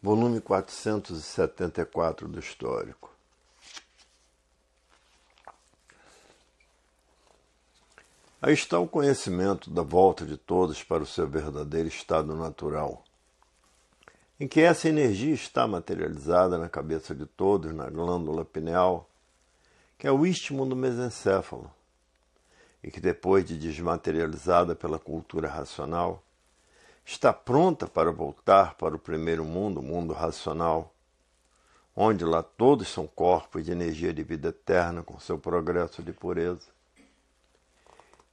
Volume 474 do Histórico. Aí está o conhecimento da volta de todos para o seu verdadeiro estado natural, em que essa energia está materializada na cabeça de todos, na glândula pineal, que é o istmo do mesencéfalo, e que depois de desmaterializada pela cultura racional, está pronta para voltar para o primeiro mundo, o mundo racional, onde lá todos são corpos de energia de vida eterna com seu progresso de pureza.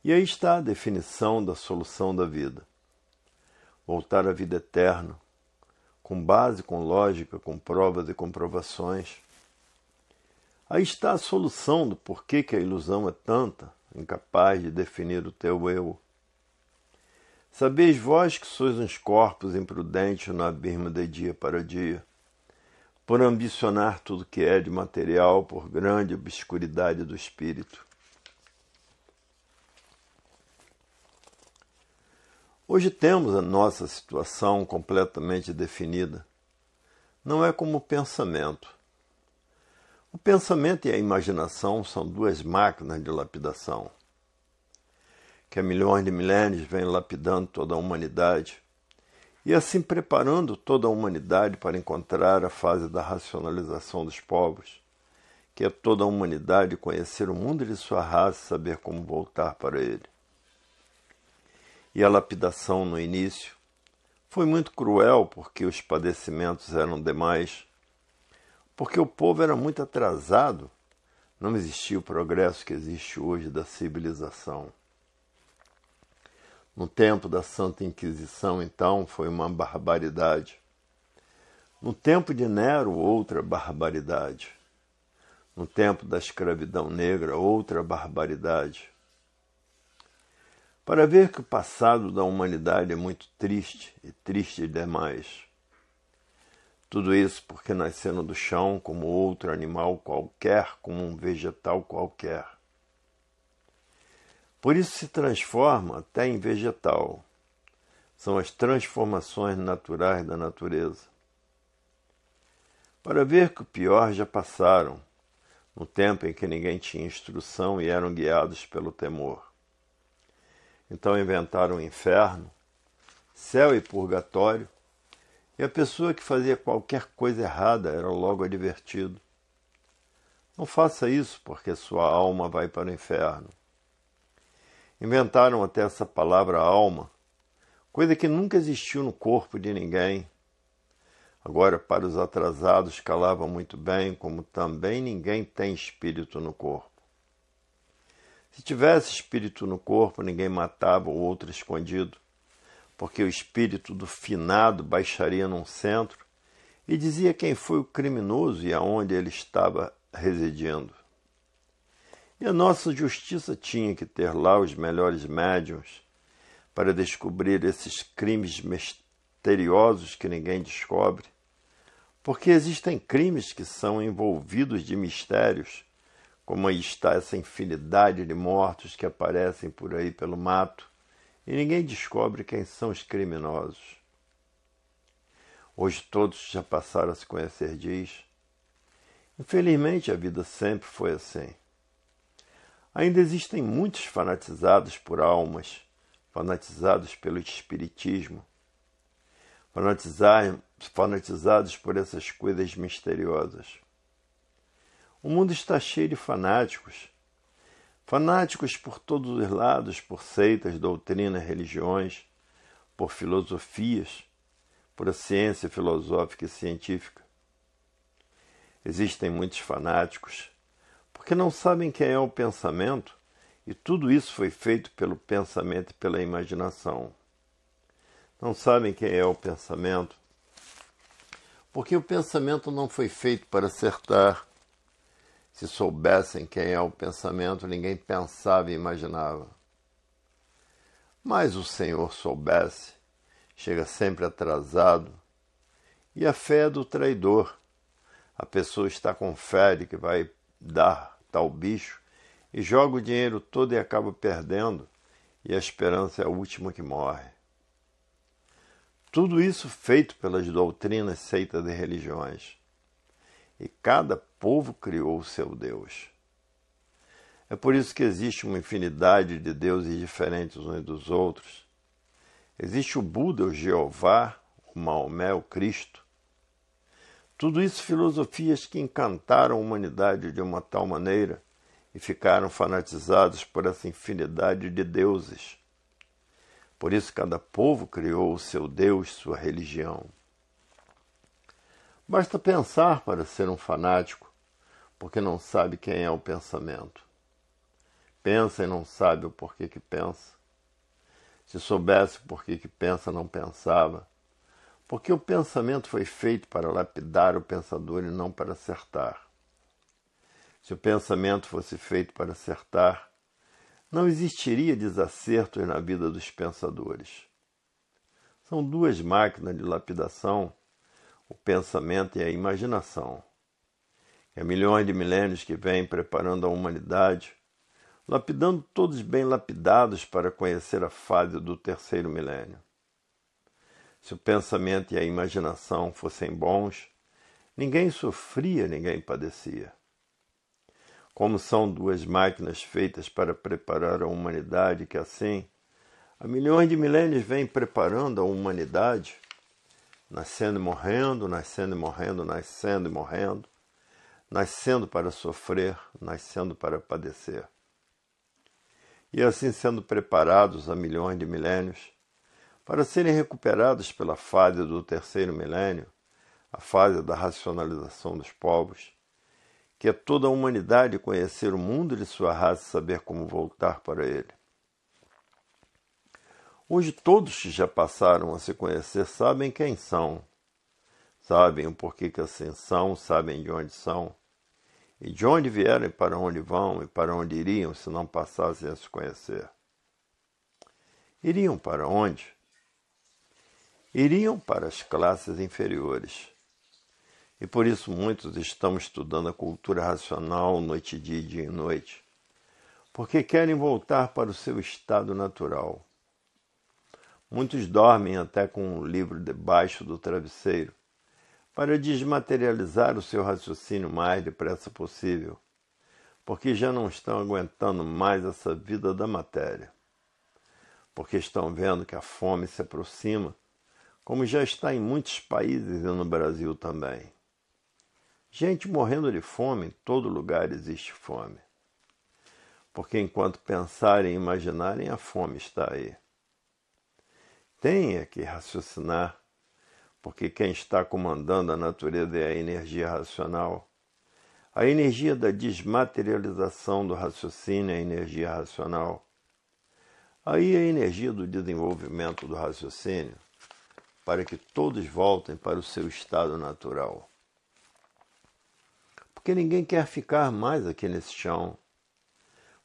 E aí está a definição da solução da vida. Voltar à vida eterna, com base, com lógica, com provas e comprovações. Aí está a solução do porquê que a ilusão é tanta, incapaz de definir o teu eu. Sabeis vós que sois uns corpos imprudentes no abismo de dia para dia, por ambicionar tudo que é de material por grande obscuridade do espírito. Hoje temos a nossa situação completamente definida. Não é como o pensamento. O pensamento e a imaginação são duas máquinas de lapidação, que há milhões de milênios vêm lapidando toda a humanidade e assim preparando toda a humanidade para encontrar a fase da racionalização dos povos, que é toda a humanidade conhecer o mundo de sua raça e saber como voltar para ele. E a lapidação no início foi muito cruel porque os padecimentos eram demais, porque o povo era muito atrasado, não existia o progresso que existe hoje da civilização. No tempo da Santa Inquisição, então, foi uma barbaridade. No tempo de Nero, outra barbaridade. No tempo da escravidão negra, outra barbaridade. Para ver que o passado da humanidade é muito triste, e triste demais. Tudo isso porque nasceram do chão como outro animal qualquer, como um vegetal qualquer. Por isso se transforma até em vegetal. São as transformações naturais da natureza. Para ver que o pior já passaram, no tempo em que ninguém tinha instrução e eram guiados pelo temor. Então inventaram o inferno, céu e purgatório, e a pessoa que fazia qualquer coisa errada era logo advertido. Não faça isso, porque sua alma vai para o inferno. Inventaram até essa palavra alma, coisa que nunca existiu no corpo de ninguém. Agora, para os atrasados, calava muito bem, como também ninguém tem espírito no corpo. Se tivesse espírito no corpo, ninguém matava o outro escondido, porque o espírito do finado baixaria num centro e dizia quem foi o criminoso e aonde ele estava residindo. E a nossa justiça tinha que ter lá os melhores médiuns para descobrir esses crimes misteriosos que ninguém descobre, porque existem crimes que são envolvidos de mistérios, como aí está essa infinidade de mortos que aparecem por aí pelo mato, e ninguém descobre quem são os criminosos. Hoje todos já passaram a se conhecer disso. Infelizmente a vida sempre foi assim. Ainda existem muitos fanatizados por almas, fanatizados pelo espiritismo, fanatizados por essas coisas misteriosas. O mundo está cheio de fanáticos. Fanáticos por todos os lados, por seitas, doutrinas, religiões, por filosofias, por a ciência filosófica e científica. Existem muitos fanáticos porque não sabem quem é o pensamento e tudo isso foi feito pelo pensamento e pela imaginação. Não sabem quem é o pensamento porque o pensamento não foi feito para acertar. Se soubessem quem é o pensamento, ninguém pensava e imaginava. Mas o Senhor soubesse, chega sempre atrasado, e a fé é do traidor. A pessoa está com fé de que vai dar tal bicho e joga o dinheiro todo e acaba perdendo, e a esperança é a última que morre. Tudo isso feito pelas doutrinas, seitas e religiões. E cada povo criou o seu Deus. É por isso que existe uma infinidade de deuses diferentes uns dos outros. Existe o Buda, o Jeová, o Maomé, o Cristo. Tudo isso filosofias que encantaram a humanidade de uma tal maneira e ficaram fanatizados por essa infinidade de deuses. Por isso cada povo criou o seu Deus, sua religião. Basta pensar para ser um fanático, porque não sabe quem é o pensamento. Pensa e não sabe o porquê que pensa. Se soubesse o porquê que pensa, não pensava. Porque o pensamento foi feito para lapidar o pensador e não para acertar. Se o pensamento fosse feito para acertar, não existiria desacertos na vida dos pensadores. São duas máquinas de lapidação, o pensamento e a imaginação. Há milhões de milênios que vêm preparando a humanidade, lapidando todos bem lapidados para conhecer a fase do terceiro milênio. Se o pensamento e a imaginação fossem bons, ninguém sofria, ninguém padecia. Como são duas máquinas feitas para preparar a humanidade, que assim, há milhões de milênios vêm preparando a humanidade, nascendo e morrendo, nascendo e morrendo, nascendo e morrendo, nascendo para sofrer, nascendo para padecer. E assim sendo preparados há milhões de milênios, para serem recuperados pela fase do terceiro milênio, a fase da racionalização dos povos, que é toda a humanidade conhecer o mundo de sua raça e saber como voltar para ele. Hoje todos que já passaram a se conhecer sabem quem são, sabem o porquê que assim são, sabem de onde são, e de onde vieram e para onde vão e para onde iriam se não passassem a se conhecer. Iriam para onde? Iriam para as classes inferiores. E por isso muitos estão estudando a cultura racional noite e dia e noite, porque querem voltar para o seu estado natural. Muitos dormem até com um livro debaixo do travesseiro, para desmaterializar o seu raciocínio o mais depressa possível, porque já não estão aguentando mais essa vida da matéria, porque estão vendo que a fome se aproxima, como já está em muitos países e no Brasil também. Gente morrendo de fome, em todo lugar existe fome. Porque enquanto pensarem e imaginarem, a fome está aí. Tem que raciocinar, porque quem está comandando a natureza é a energia racional. A energia da desmaterialização do raciocínio é a energia racional. Aí a energia do desenvolvimento do raciocínio, para que todos voltem para o seu estado natural. Porque ninguém quer ficar mais aqui nesse chão.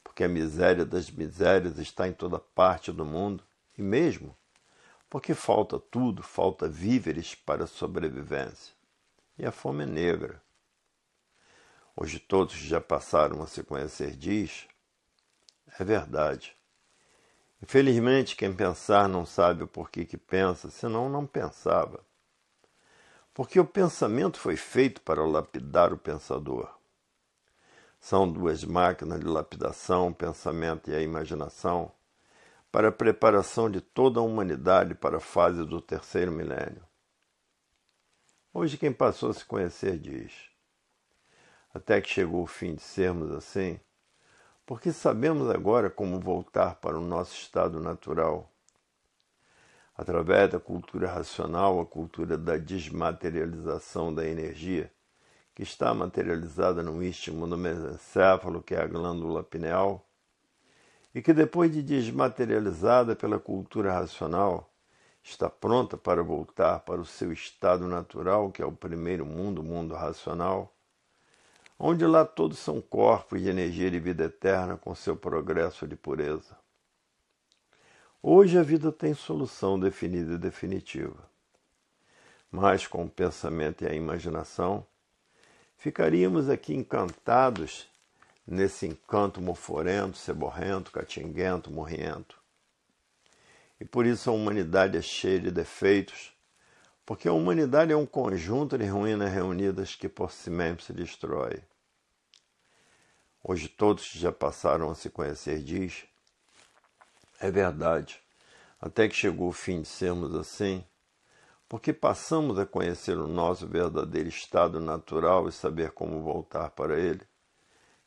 Porque a miséria das misérias está em toda parte do mundo. E mesmo porque falta tudo, falta víveres para a sobrevivência. E a fome é negra. Hoje todos que já passaram a se conhecer diz, é verdade. Infelizmente quem pensar não sabe o porquê que pensa, senão não pensava. Porque o pensamento foi feito para lapidar o pensador. São duas máquinas de lapidação, o pensamento e a imaginação, para a preparação de toda a humanidade para a fase do terceiro milênio. Hoje quem passou a se conhecer diz, até que chegou o fim de sermos assim, porque sabemos agora como voltar para o nosso estado natural. Através da cultura racional, a cultura da desmaterialização da energia, que está materializada no istmo do mesencéfalo, que é a glândula pineal, e que depois de desmaterializada pela cultura racional, está pronta para voltar para o seu estado natural, que é o primeiro mundo, o mundo racional, onde lá todos são corpos de energia de vida eterna com seu progresso de pureza. Hoje a vida tem solução definida e definitiva. Mas com o pensamento e a imaginação, ficaríamos aqui encantados nesse encanto moforento, ceborrento, catinguento, morrento. E por isso a humanidade é cheia de defeitos, porque a humanidade é um conjunto de ruínas reunidas que por si mesmo se destrói. Hoje todos que já passaram a se conhecer diz, é verdade, até que chegou o fim de sermos assim, porque passamos a conhecer o nosso verdadeiro estado natural e saber como voltar para ele,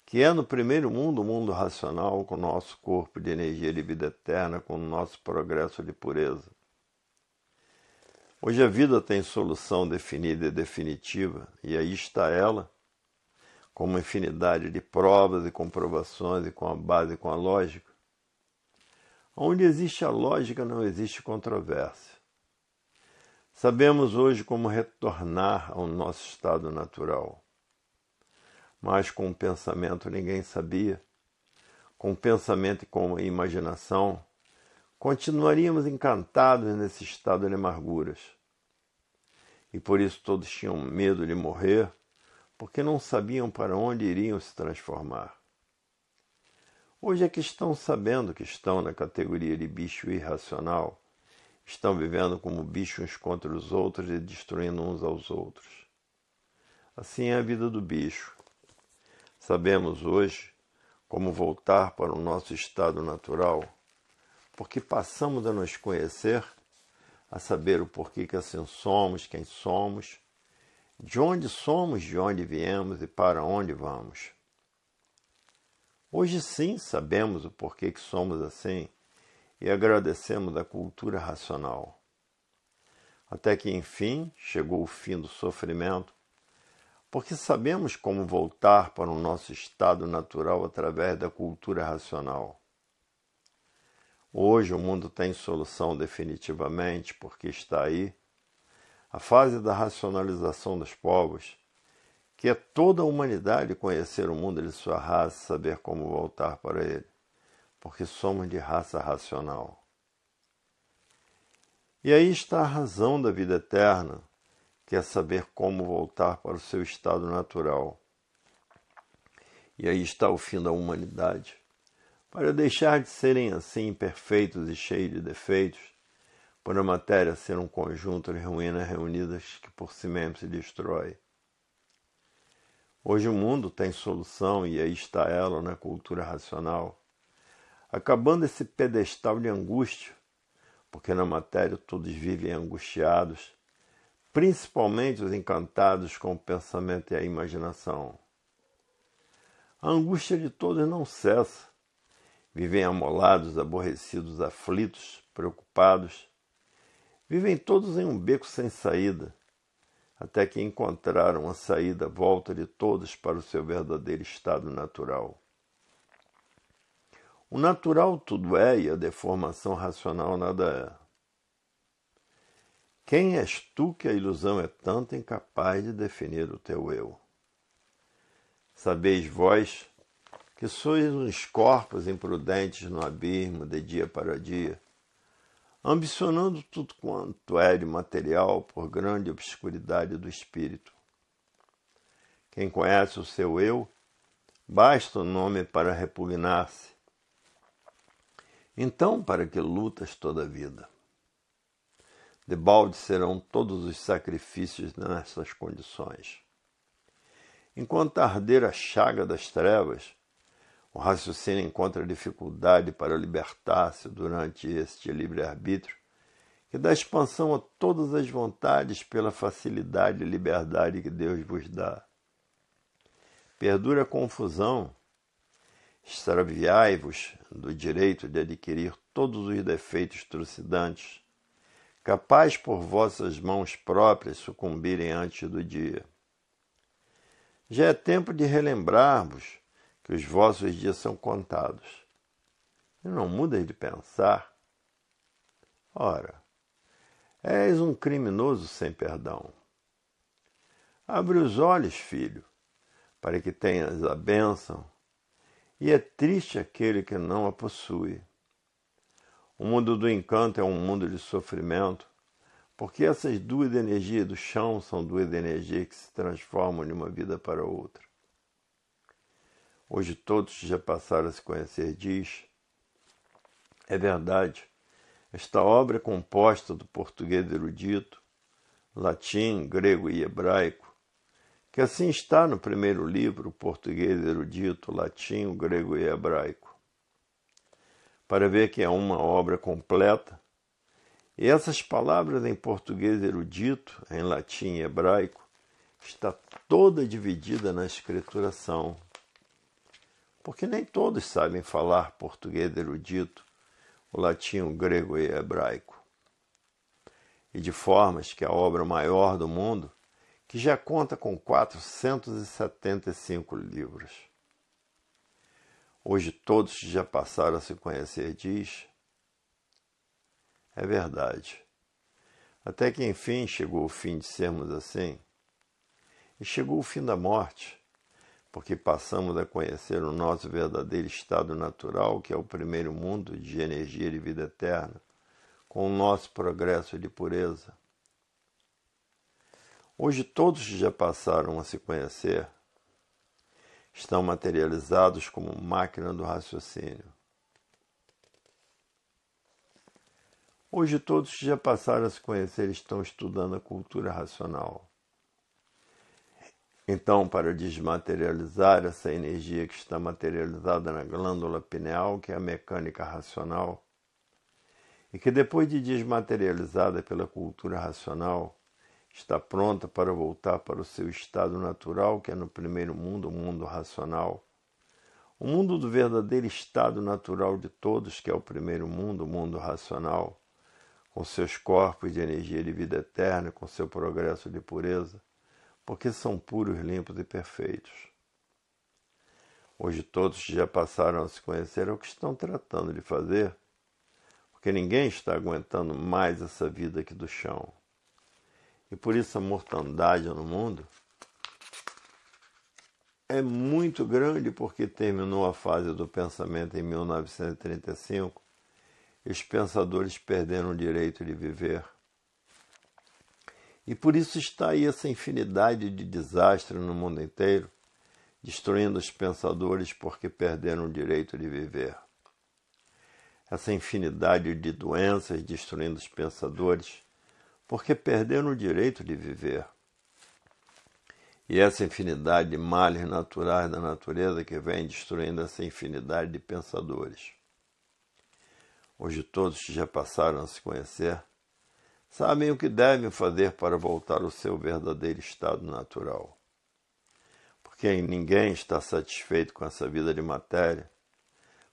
que é no primeiro mundo o mundo racional, com o nosso corpo de energia de vida eterna, com o nosso progresso de pureza. Hoje a vida tem solução definida e definitiva, e aí está ela, com uma infinidade de provas e comprovações e com a base e com a lógica. Onde existe a lógica não existe controvérsia. Sabemos hoje como retornar ao nosso estado natural. Mas com o pensamento ninguém sabia. Com o pensamento e com a imaginação, continuaríamos encantados nesse estado de amarguras. E por isso todos tinham medo de morrer, porque não sabiam para onde iriam se transformar. Hoje é que estão sabendo que estão na categoria de bicho irracional, estão vivendo como bichos uns contra os outros e destruindo uns aos outros. Assim é a vida do bicho. Sabemos hoje como voltar para o nosso estado natural, porque passamos a nos conhecer, a saber o porquê que assim somos, quem somos, de onde viemos e para onde vamos. Hoje sim sabemos o porquê que somos assim e agradecemos a cultura racional. Até que, enfim, chegou o fim do sofrimento, porque sabemos como voltar para o nosso estado natural através da cultura racional. Hoje o mundo tem solução definitivamente, porque está aí a fase da racionalização dos povos, que é toda a humanidade conhecer o mundo de sua raça e saber como voltar para ele, porque somos de raça racional. E aí está a razão da vida eterna, que é saber como voltar para o seu estado natural. E aí está o fim da humanidade, para deixar de serem assim imperfeitos e cheios de defeitos, por a matéria ser um conjunto de ruínas reunidas que por si mesmo se destrói. Hoje o mundo tem solução e aí está ela na cultura racional, acabando esse pedestal de angústia, porque na matéria todos vivem angustiados, principalmente os encantados com o pensamento e a imaginação. A angústia de todos não cessa, vivem amolados, aborrecidos, aflitos, preocupados, vivem todos em um beco sem saída, até que encontraram a saída, volta de todos para o seu verdadeiro estado natural. O natural tudo é e a deformação racional nada é. Quem és tu que a ilusão é tanto incapaz de definir o teu eu? Sabeis vós que sois uns corpos imprudentes no abismo de dia para dia, ambicionando tudo quanto é de material por grande obscuridade do espírito. Quem conhece o seu eu, basta o nome para repugnar-se. Então, para que lutas toda a vida? Debalde serão todos os sacrifícios nessas condições. Enquanto arder a chaga das trevas, o raciocínio encontra dificuldade para libertar-se durante este livre-arbítrio, que dá expansão a todas as vontades pela facilidade e liberdade que Deus vos dá. Perdura a confusão, extraviai-vos do direito de adquirir todos os defeitos trucidantes, capaz por vossas mãos próprias sucumbirem antes do dia. Já é tempo de relembrar-vos que os vossos dias são contados. E não mudem de pensar. Ora, és um criminoso sem perdão. Abre os olhos, filho, para que tenhas a bênção, e é triste aquele que não a possui. O mundo do encanto é um mundo de sofrimento, porque essas duas energias do chão são duas energias que se transformam de uma vida para outra. Hoje todos já passaram a se conhecer diz, é verdade, esta obra é composta do português erudito, latim, grego e hebraico, que assim está no primeiro livro, português erudito, latim, grego e hebraico, para ver que é uma obra completa. E essas palavras em português erudito, em latim e hebraico, está toda dividida na escrituração, porque nem todos sabem falar português erudito, o latim, o grego e o hebraico. E de formas que a obra maior do mundo, que já conta com 475 livros. Hoje todos já passaram a se conhecer, diz. É verdade. Até que enfim chegou o fim de sermos assim. E chegou o fim da morte, porque passamos a conhecer o nosso verdadeiro estado natural, que é o primeiro mundo de energia e vida eterna, com o nosso progresso de pureza. Hoje todos já passaram a se conhecer, estão materializados como máquina do raciocínio. Hoje todos já passaram a se conhecer e estão estudando a cultura racional. Então, para desmaterializar essa energia que está materializada na glândula pineal, que é a mecânica racional, e que depois de desmaterializada pela cultura racional, está pronta para voltar para o seu estado natural, que é no primeiro mundo, o mundo racional, o mundo do verdadeiro estado natural de todos, que é o primeiro mundo, o mundo racional, com seus corpos de energia de vida eterna, com seu progresso de pureza, porque são puros, limpos e perfeitos. Hoje todos já passaram a se conhecer o que estão tratando de fazer, porque ninguém está aguentando mais essa vida aqui do chão. E por isso a mortandade no mundo é muito grande, porque terminou a fase do pensamento em 1935 e os pensadores perderam o direito de viver. E por isso está aí essa infinidade de desastres no mundo inteiro, destruindo os pensadores porque perderam o direito de viver. Essa infinidade de doenças destruindo os pensadores porque perderam o direito de viver. E essa infinidade de males naturais da natureza que vem destruindo essa infinidade de pensadores. Hoje todos que já passaram a se conhecer sabem o que devem fazer para voltar ao seu verdadeiro estado natural. Porque ninguém está satisfeito com essa vida de matéria,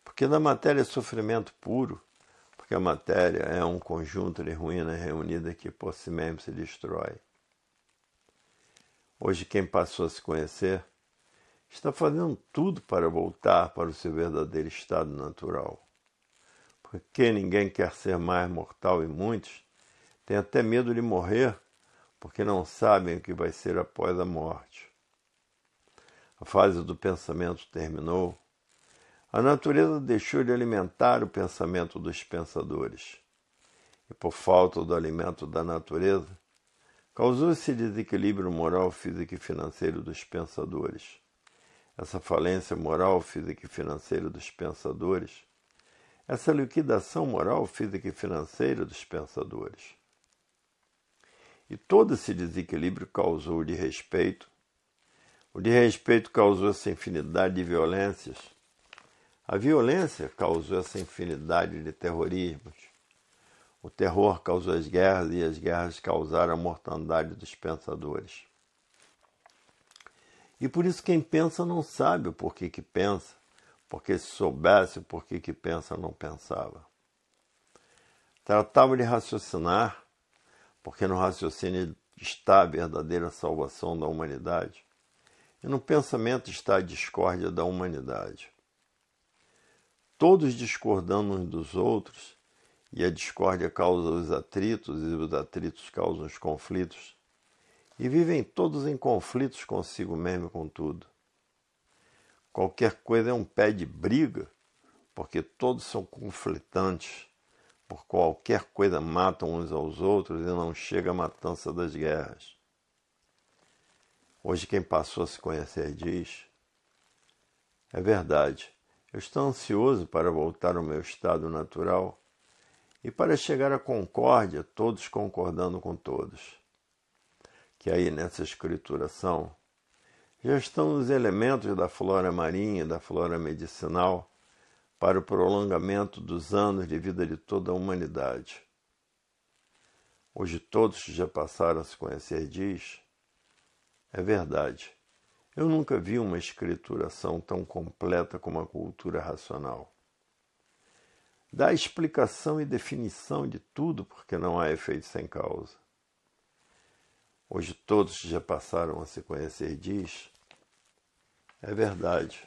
porque da matéria é sofrimento puro, porque a matéria é um conjunto de ruínas reunidas que por si mesmo se destrói. Hoje quem passou a se conhecer está fazendo tudo para voltar para o seu verdadeiro estado natural. Porque ninguém quer ser mais mortal e muitos têm até medo de morrer, porque não sabem o que vai ser após a morte. A fase do pensamento terminou. A natureza deixou de alimentar o pensamento dos pensadores. E por falta do alimento da natureza, causou esse desequilíbrio moral, físico e financeiro dos pensadores. Essa falência moral, física e financeira dos pensadores. Essa liquidação moral, física e financeira dos pensadores. E todo esse desequilíbrio causou o desrespeito. O desrespeito causou essa infinidade de violências. A violência causou essa infinidade de terrorismos. O terror causou as guerras e as guerras causaram a mortandade dos pensadores. E por isso quem pensa não sabe o porquê que pensa, porque se soubesse o porquê que pensa não pensava. Tratava de raciocinar, porque no raciocínio está a verdadeira salvação da humanidade, e no pensamento está a discórdia da humanidade. Todos discordando uns dos outros, e a discórdia causa os atritos, e os atritos causam os conflitos, e vivem todos em conflitos consigo mesmo e com tudo. Qualquer coisa é um pé de briga, porque todos são conflitantes, por qualquer coisa matam uns aos outros e não chega a matança das guerras. Hoje quem passou a se conhecer diz, é verdade, eu estou ansioso para voltar ao meu estado natural e para chegar à concórdia, todos concordando com todos. que aí nessa escrituração já estão os elementos da flora marinha e da flora medicinal para o prolongamento dos anos de vida de toda a humanidade. Hoje todos já passaram a se conhecer diz, é verdade. Eu nunca vi uma escrituração tão completa como a cultura racional. Dá explicação e definição de tudo porque não há efeito sem causa. Hoje todos já passaram a se conhecer diz, é verdade.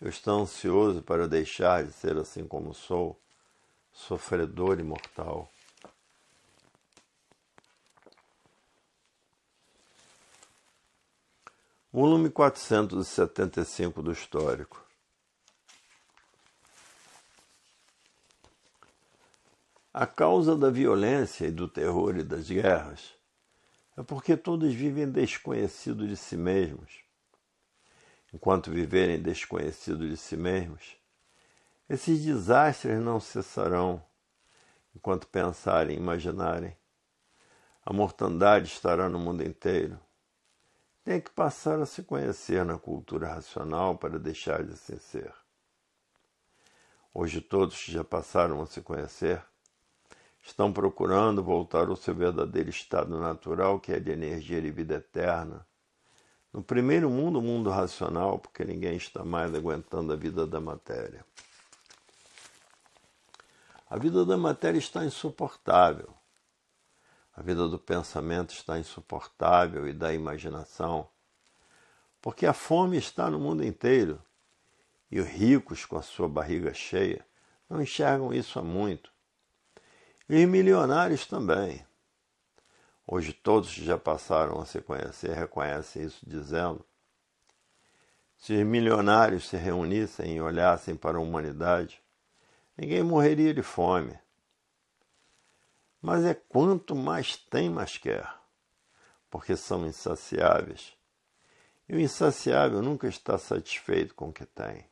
Eu estou ansioso para deixar de ser assim como sou, sofredor e mortal. Volume 475 do Histórico. A causa da violência e do terror e das guerras é porque todos vivem desconhecidos de si mesmos. Enquanto viverem desconhecidos de si mesmos, esses desastres não cessarão. Enquanto pensarem e imaginarem, a mortandade estará no mundo inteiro. Tem que passar a se conhecer na cultura racional para deixar de assim ser. Hoje todos já passaram a se conhecer, estão procurando voltar ao seu verdadeiro estado natural, que é de energia de vida eterna. No primeiro mundo, o mundo racional, porque ninguém está mais aguentando a vida da matéria. A vida da matéria está insuportável. A vida do pensamento está insuportável e da imaginação, porque a fome está no mundo inteiro e os ricos, com a sua barriga cheia, não enxergam isso há muito. E os milionários também. Hoje todos já passaram a se conhecer, reconhecem isso dizendo: se os milionários se reunissem e olhassem para a humanidade, ninguém morreria de fome. Mas é quanto mais tem, mais quer, porque são insaciáveis. E o insaciável nunca está satisfeito com o que tem.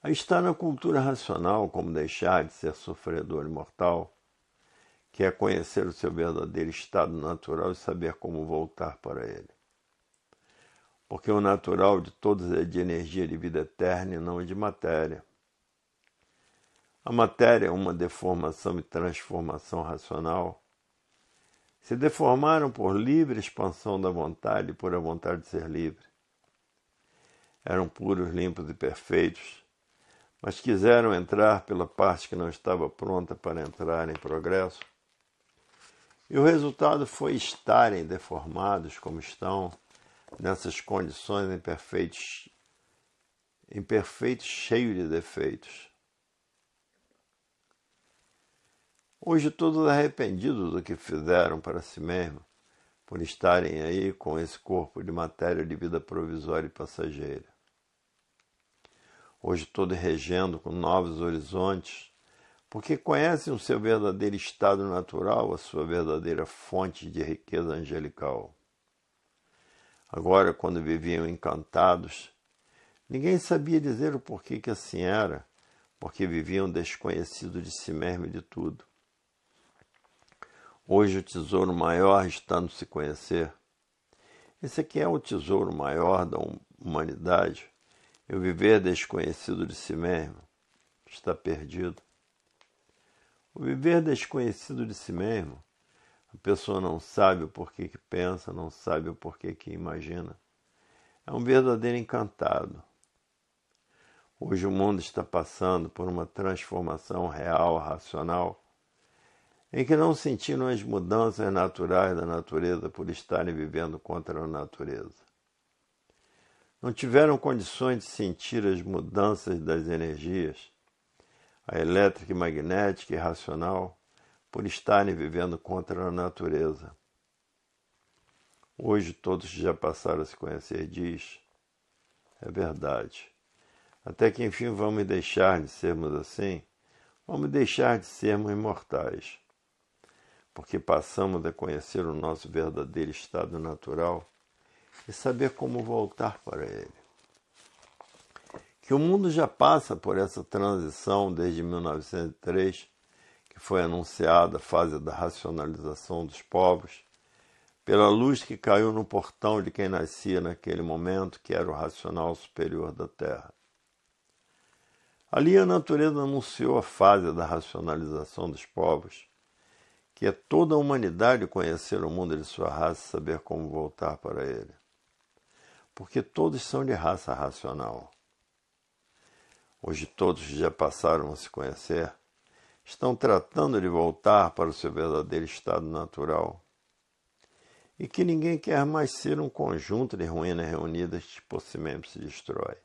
Aí está na cultura racional como deixar de ser sofredor imortal, que é conhecer o seu verdadeiro estado natural e saber como voltar para ele. Porque o natural de todos é de energia de vida eterna e não de matéria. A matéria é uma deformação e transformação racional. Se deformaram por livre expansão da vontade e por a vontade de ser livre. Eram puros, limpos e perfeitos, mas quiseram entrar pela parte que não estava pronta para entrar em progresso. E o resultado foi estarem deformados como estão, nessas condições imperfeitos, cheios de defeitos. Hoje todos arrependidos do que fizeram para si mesmos, por estarem aí com esse corpo de matéria de vida provisória e passageira. Hoje todos regendo com novos horizontes, porque conhecem o seu verdadeiro estado natural, a sua verdadeira fonte de riqueza angelical. Agora, quando viviam encantados, ninguém sabia dizer o porquê que assim era, porque viviam desconhecidos de si mesmo e de tudo. Hoje o tesouro maior está no se conhecer. Esse aqui é o tesouro maior da humanidade. E o viver desconhecido de si mesmo está perdido. O viver desconhecido de si mesmo, a pessoa não sabe o porquê que pensa, não sabe o porquê que imagina. É um verdadeiro encantado. Hoje o mundo está passando por uma transformação real, racional, em que não sentiram as mudanças naturais da natureza por estarem vivendo contra a natureza. Não tiveram condições de sentir as mudanças das energias, a elétrica e magnética e racional, por estarem vivendo contra a natureza. Hoje todos já passaram a se conhecer diz, é verdade. Até que enfim vamos deixar de sermos assim, vamos deixar de sermos imortais. Porque passamos a conhecer o nosso verdadeiro estado natural e saber como voltar para ele. Que o mundo já passa por essa transição desde 1903, que foi anunciada, a fase da racionalização dos povos, pela luz que caiu no portão de quem nascia naquele momento, que era o racional superior da Terra. Ali a natureza anunciou a fase da racionalização dos povos, que é toda a humanidade conhecer o mundo de sua raça e saber como voltar para ele. Porque todos são de raça racional. Hoje todos que já passaram a se conhecer estão tratando de voltar para o seu verdadeiro estado natural. E que ninguém quer mais ser um conjunto de ruínas reunidas que por si mesmo se destrói.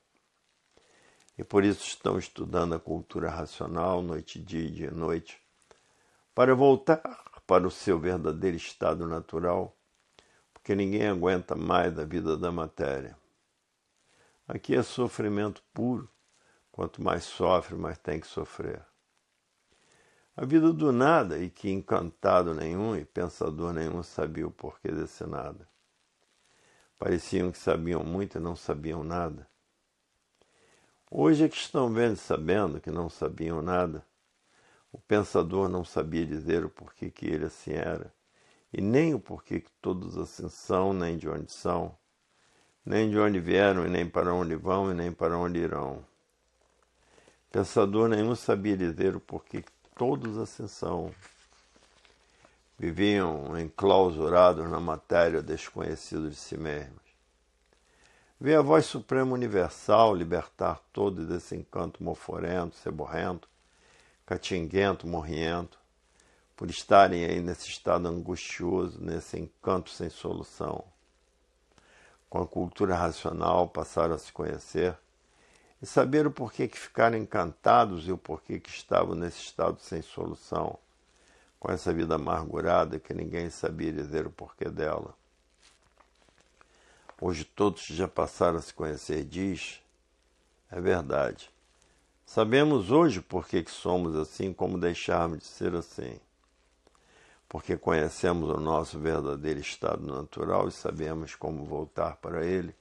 E por isso estão estudando a cultura racional, noite e dia e noite, para voltar para o seu verdadeiro estado natural, porque ninguém aguenta mais a vida da matéria. Aqui é sofrimento puro, quanto mais sofre, mais tem que sofrer. A vida do nada, e que encantado nenhum e pensador nenhum sabia o porquê desse nada. Pareciam que sabiam muito e não sabiam nada. Hoje é que estão vendo e sabendo que não sabiam nada. O pensador não sabia dizer o porquê que ele assim era, e nem o porquê que todos assim são, nem de onde são, nem de onde vieram, e nem para onde vão, e nem para onde irão. Pensador nenhum sabia dizer o porquê que todos assim são. Viviam enclausurados na matéria, desconhecidos de si mesmos. Vê a voz suprema universal libertar todos desse encanto moforento, seborrento, catinguento, morriento, por estarem aí nesse estado angustioso, nesse encanto sem solução. Com a cultura racional passaram a se conhecer e saber o porquê que ficaram encantados e o porquê que estavam nesse estado sem solução, com essa vida amargurada que ninguém sabia dizer o porquê dela. Hoje todos já passaram a se conhecer, diz, é verdade. Sabemos hoje por que somos assim, como deixarmos de ser assim. Porque conhecemos o nosso verdadeiro estado natural e sabemos como voltar para ele,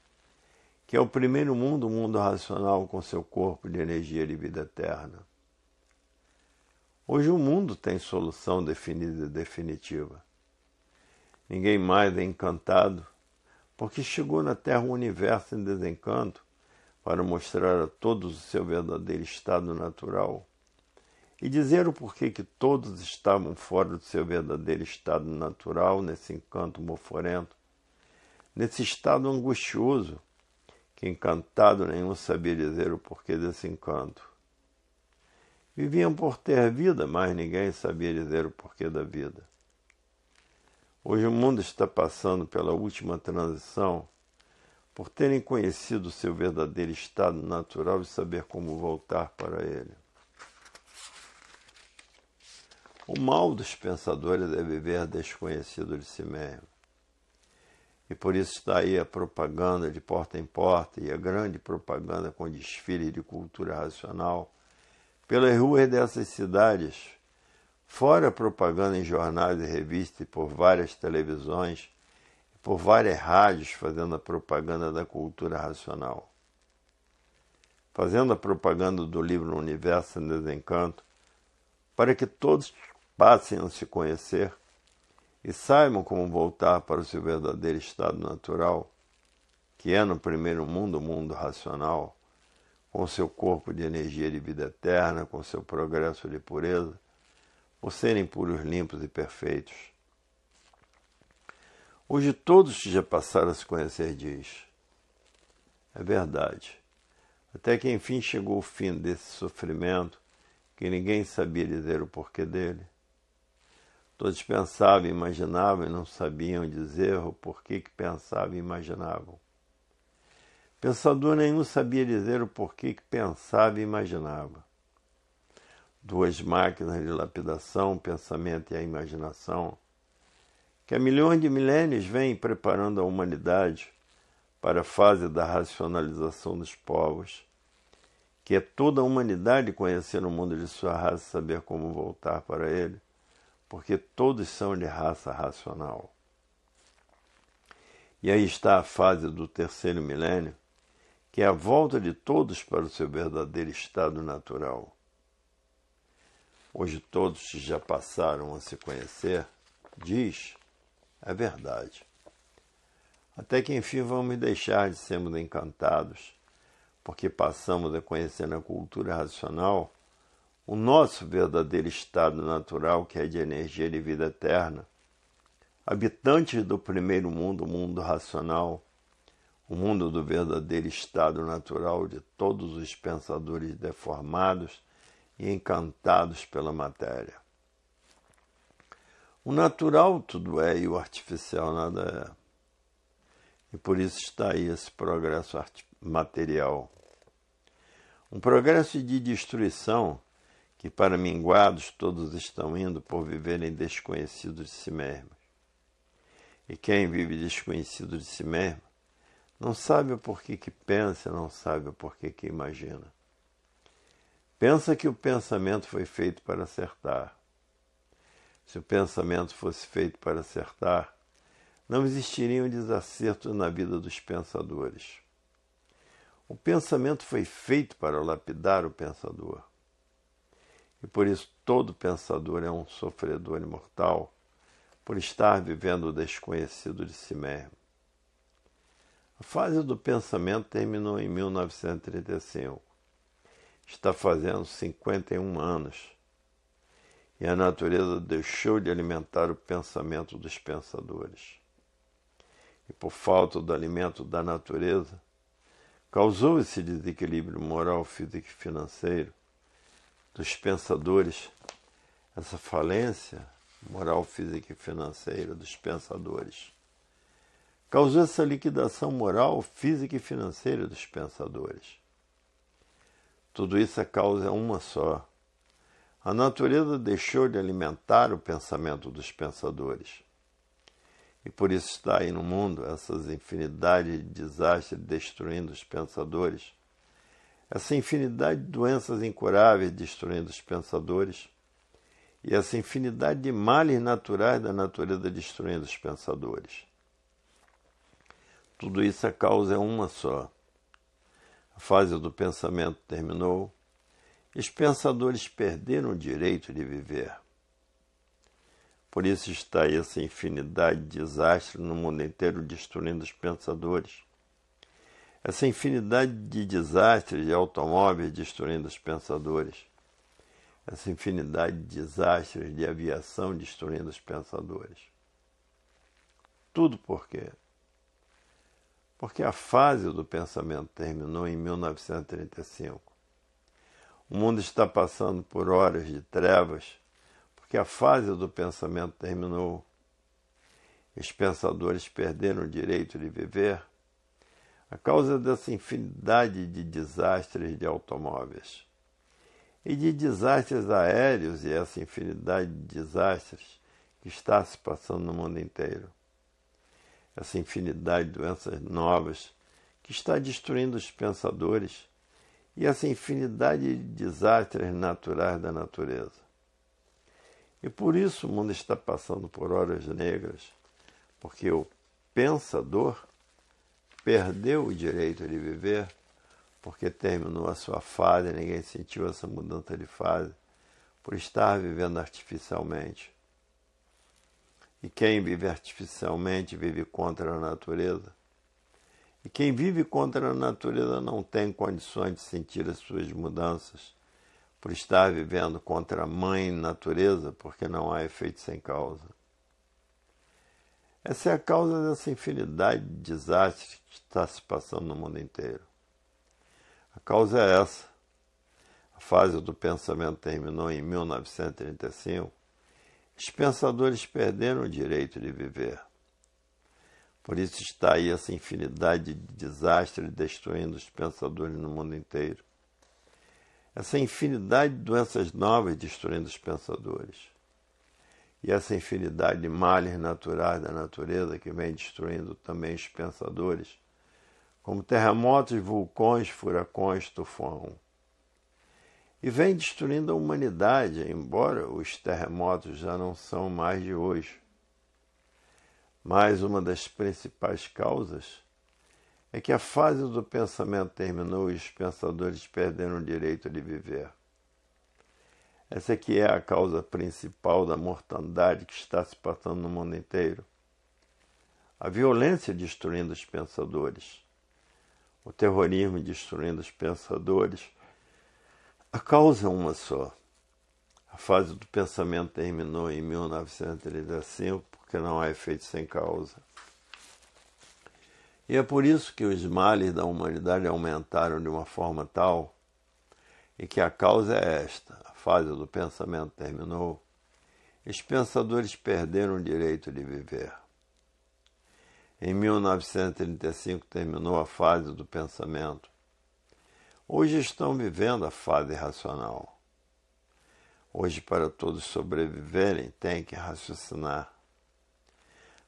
que é o primeiro mundo, o mundo racional com seu corpo de energia de vida eterna. Hoje o mundo tem solução definida e definitiva. Ninguém mais é encantado, porque chegou na Terra um universo em desencanto para mostrar a todos o seu verdadeiro estado natural e dizer o porquê que todos estavam fora do seu verdadeiro estado natural, nesse encanto moforento, nesse estado angustioso, que encantado nenhum sabia dizer o porquê desse encanto. Viviam por ter vida, mas ninguém sabia dizer o porquê da vida. Hoje o mundo está passando pela última transição, por terem conhecido o seu verdadeiro estado natural e saber como voltar para ele. O mal dos pensadores é viver desconhecido de si mesmo. E por isso está aí a propaganda de porta em porta e a grande propaganda com desfile de cultura racional pelas ruas dessas cidades, fora a propaganda em jornais e revistas e por várias televisões, e por várias rádios fazendo a propaganda da cultura racional. Fazendo a propaganda do livro Universo em Desencanto, para que todos passem a se conhecer e saibam como voltar para o seu verdadeiro estado natural, que é no primeiro mundo, o mundo racional, com seu corpo de energia de vida eterna, com seu progresso de pureza, por serem puros, limpos e perfeitos. Hoje todos que já passaram a se conhecer diz, é verdade, até que enfim chegou o fim desse sofrimento, que ninguém sabia dizer o porquê dele. Todos pensavam e imaginavam e não sabiam dizer o porquê que pensavam e imaginavam. Pensador nenhum sabia dizer o porquê que pensava e imaginava. Duas máquinas de lapidação, o pensamento e a imaginação, que há milhões de milênios vêm preparando a humanidade para a fase da racionalização dos povos, que é toda a humanidade conhecer o mundo de sua raça e saber como voltar para ele, porque todos são de raça racional. E aí está a fase do terceiro milênio, que é a volta de todos para o seu verdadeiro estado natural. hoje todos já passaram a se conhecer, diz, é verdade. Até que enfim vamos deixar de sermos encantados, porque passamos a conhecer na cultura racional o nosso verdadeiro estado natural, que é de energia de vida eterna. Habitantes do primeiro mundo, o mundo racional, o mundo do verdadeiro estado natural de todos os pensadores deformados e encantados pela matéria. O natural tudo é e o artificial nada é. E por isso está aí esse progresso material. Um progresso de destruição que para minguados todos estão indo por viverem desconhecidos de si mesmos. E quem vive desconhecido de si mesmo não sabe o porquê que pensa, não sabe o porquê que imagina. Pensa que o pensamento foi feito para acertar. Se o pensamento fosse feito para acertar, não existiriam desacertos na vida dos pensadores. O pensamento foi feito para lapidar o pensador. E por isso todo pensador é um sofredor imortal, por estar vivendo o desconhecido de si mesmo. A fase do pensamento terminou em 1935. Está fazendo 51 anos. E a natureza deixou de alimentar o pensamento dos pensadores. E por falta do alimento da natureza, causou esse desequilíbrio moral, físico e financeiro dos pensadores, essa falência moral, física e financeira dos pensadores. Causou essa liquidação moral, física e financeira dos pensadores. Tudo isso a causa é uma só. A natureza deixou de alimentar o pensamento dos pensadores. E por isso está aí no mundo essas infinidades de desastres destruindo os pensadores, essa infinidade de doenças incuráveis destruindo os pensadores, e essa infinidade de males naturais da natureza destruindo os pensadores. Tudo isso a causa é uma só. A fase do pensamento terminou, e os pensadores perderam o direito de viver. Por isso está aí essa infinidade de desastres no mundo inteiro destruindo os pensadores. Essa infinidade de desastres de automóveis destruindo os pensadores. Essa infinidade de desastres de aviação destruindo os pensadores. Tudo por quê? Porque a fase do pensamento terminou em 1935. O mundo está passando por horas de trevas, porque a fase do pensamento terminou. Os pensadores perderam o direito de viver a causa dessa infinidade de desastres de automóveis e de desastres aéreos e essa infinidade de desastres que está se passando no mundo inteiro. Essa infinidade de doenças novas que está destruindo os pensadores e essa infinidade de desastres naturais da natureza. E por isso o mundo está passando por horas negras, porque o pensador perdeu o direito de viver, porque terminou a sua fase, ninguém sentiu essa mudança de fase, por estar vivendo artificialmente. E quem vive artificialmente vive contra a natureza. E quem vive contra a natureza não tem condições de sentir as suas mudanças, por estar vivendo contra a mãe natureza, porque não há efeito sem causa. Essa é a causa dessa infinidade de desastres que está se passando no mundo inteiro. A causa é essa. A fase do pensamento terminou em 1935. Os pensadores perderam o direito de viver. Por isso está aí essa infinidade de desastres destruindo os pensadores no mundo inteiro. Essa infinidade de doenças novas destruindo os pensadores. E essa infinidade de males naturais da natureza que vem destruindo também os pensadores, como terremotos, vulcões, furacões, tufão. E vem destruindo a humanidade, embora os terremotos já não são mais de hoje. Mas uma das principais causas é que a fase do pensamento terminou e os pensadores perderam o direito de viver. Essa aqui é a causa principal da mortandade que está se passando no mundo inteiro. A violência destruindo os pensadores, o terrorismo destruindo os pensadores. A causa é uma só. A fase do pensamento terminou em 1935, porque não há efeito sem causa. E é por isso que os males da humanidade aumentaram de uma forma tal, e que a causa é esta: a fase do pensamento terminou, os pensadores perderam o direito de viver. Em 1935 terminou a fase do pensamento. Hoje estão vivendo a fase racional. Hoje, para todos sobreviverem, tem que raciocinar.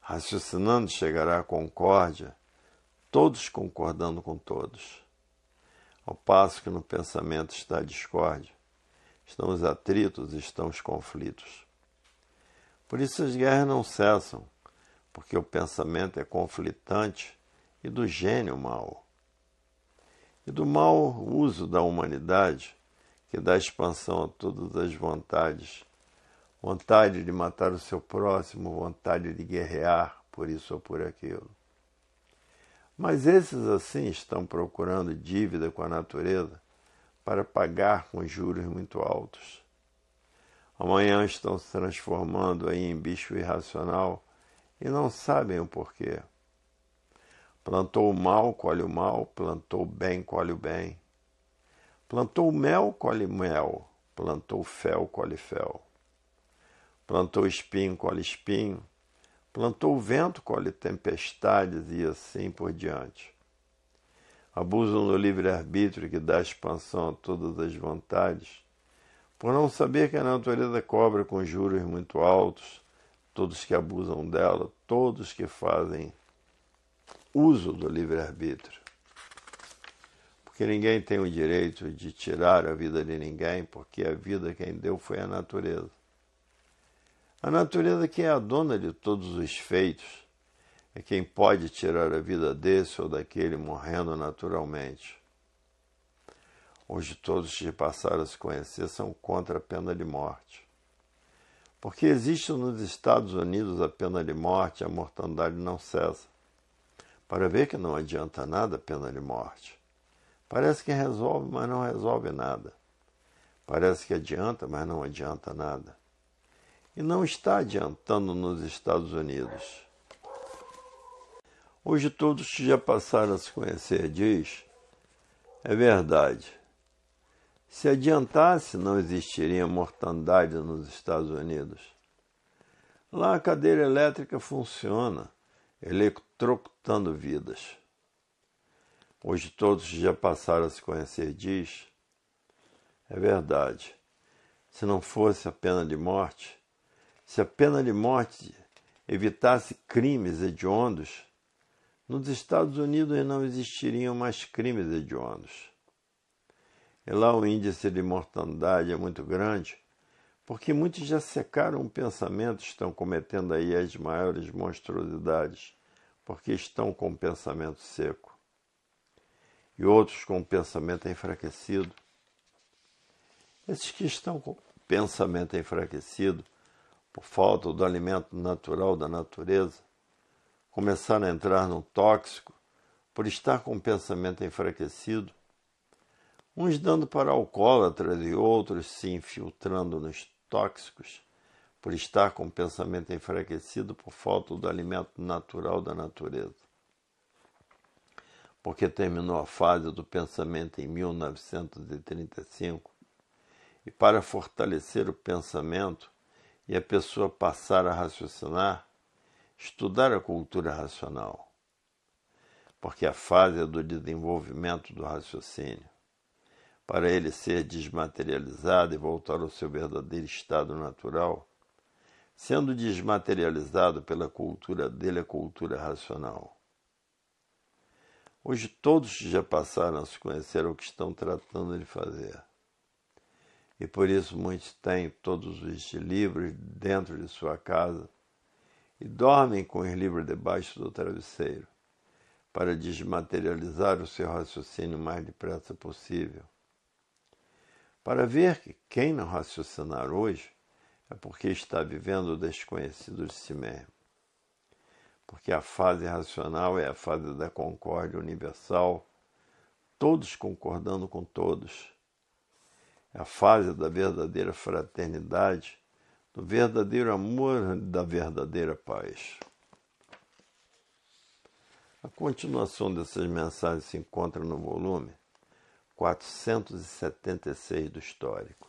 Raciocinando chegará à concórdia, todos concordando com todos. Ao passo que no pensamento está a discórdia, estão os atritos, estão os conflitos. Por isso as guerras não cessam, porque o pensamento é conflitante e do gênio mau. E do mau uso da humanidade, que dá expansão a todas as vontades. Vontade de matar o seu próximo, vontade de guerrear por isso ou por aquilo. Mas esses assim estão procurando dívida com a natureza para pagar com juros muito altos. Amanhã estão se transformando aí em bicho irracional e não sabem o porquê. Plantou o mal, colhe o mal. Plantou o bem, colhe o bem. Plantou mel, colhe mel. Plantou fel, colhe fel. Plantou espinho, colhe espinho. Plantou o vento, colhe tempestades e assim por diante. Abusam do livre-arbítrio que dá expansão a todas as vontades, por não saber que a natureza cobra com juros muito altos todos que abusam dela, todos que fazem uso do livre-arbítrio. Porque ninguém tem o direito de tirar a vida de ninguém, porque a vida quem deu foi a natureza. A natureza, que é a dona de todos os feitos, é quem pode tirar a vida desse ou daquele morrendo naturalmente. Hoje todos que passaram a se conhecer são contra a pena de morte. Porque existe nos Estados Unidos a pena de morte, a mortandade não cessa. Para ver que não adianta nada a pena de morte. Parece que resolve, mas não resolve nada. Parece que adianta, mas não adianta nada. E não está adiantando nos Estados Unidos. Hoje todos que já passaram a se conhecer diz, é verdade. Se adiantasse, não existiria mortandade nos Estados Unidos. Lá a cadeira elétrica funciona, eletrocutando vidas. Hoje todos que já passaram a se conhecer diz, é verdade. Se não fosse a pena de morte, se a pena de morte evitasse crimes hediondos, nos Estados Unidos não existiriam mais crimes hediondos. E lá o índice de mortandade é muito grande, porque muitos já secaram o pensamento, estão cometendo aí as maiores monstruosidades, porque estão com o pensamento seco. E outros com o pensamento enfraquecido. Esses que estão com o pensamento enfraquecido, por falta do alimento natural da natureza, começaram a entrar no tóxico por estar com o pensamento enfraquecido, uns dando para alcoólatras e outros se infiltrando nos tóxicos por estar com o pensamento enfraquecido por falta do alimento natural da natureza. Porque terminou a fase do pensamento em 1935 e para fortalecer o pensamento e a pessoa passar a raciocinar, estudar a cultura racional, porque a fase é do desenvolvimento do raciocínio, para ele ser desmaterializado e voltar ao seu verdadeiro estado natural, sendo desmaterializado pela cultura dele, a cultura racional. Hoje todos já passaram a se conhecer o que estão tratando de fazer. E por isso muitos têm todos os livros dentro de sua casa e dormem com os livros debaixo do travesseiro, para desmaterializar o seu raciocínio o mais depressa possível. para ver que quem não raciocinar hoje é porque está vivendo o desconhecido de si mesmo. Porque a fase racional é a fase da concórdia universal, todos concordando com todos. É a fase da verdadeira fraternidade, do verdadeiro amor, da verdadeira paz. A continuação dessas mensagens se encontra no volume 476 do Histórico.